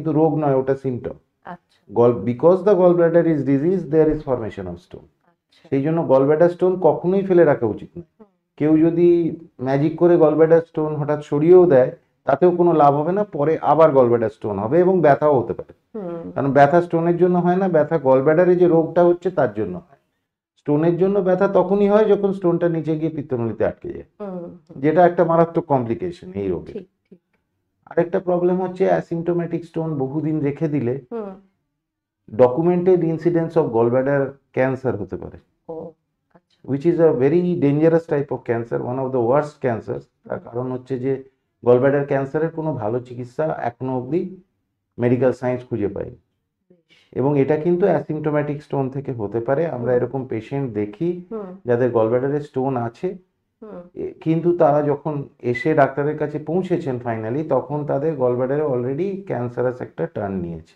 কিন্তু রোগ নয়, ওটা সিমটম। আচ্ছা because the gall bladder is disease, there is formation of stone. আচ্ছা। সেই জন্য গল ব্লাডার স্টোন কখনোই ফেলে রাখা উচিত নয়। হুম, কেউ যদি ম্যাজিক করে গল ব্লাডার স্টোন হঠাৎ সরিয়েও দেয়, তাতেও কোনো লাভ হবে না, পরে আবার গল ব্লাডার স্টোন হবে এবং ব্যথাও হতে পারে। হুম, কারণ ব্যথা স্টোনের জন্য হয় না, ব্যথা গল ব্লাডারে যে রোগটা হচ্ছে তার জন্য হয়। স্টোনের জন্য ব্যথা তখনই হয় যখন স্টোনটা নিচে গিয়ে পিত্তনলীতে আটকে যায়, হুম, হুম, যেটা একটা মারাত্মক কমপ্লিকেশন এই রোগের। ঠিক ঠিক। আরেকটা প্রবলেম হচ্ছে অ্যাসিমটোমেটিক স্টোন বহুদিন রেখে দিলে হুম। Documented incidence of gallbladder cancer হতে পারে, ও আচ্ছা। which is a very dangerous type of cancer, one of the worst cancers। তার হুম, কারণ হচ্ছে যে গলব্লাডার ক্যান্সারের কোনো ভালো চিকিৎসা এখনো অবধি মেডিকেল সায়েন্স খুঁজে পায়নি, বেশ। এবং এটা কিন্তু অ্যাসিমটোমেটিক স্টোন থেকে হতে পারে। আমরা হুম, এরকম পেশেন্ট দেখি হুম, যাদের গলব্লাডারে স্টোন আছে, হুম, কিন্তু তারা যখন এসে ডাক্তারের কাছে পৌঁছেছেন ফাইনালি, তখন তাদের গলব্লাডারে অলরেডি ক্যান্সারাস একটা টার্ন নিয়েছে।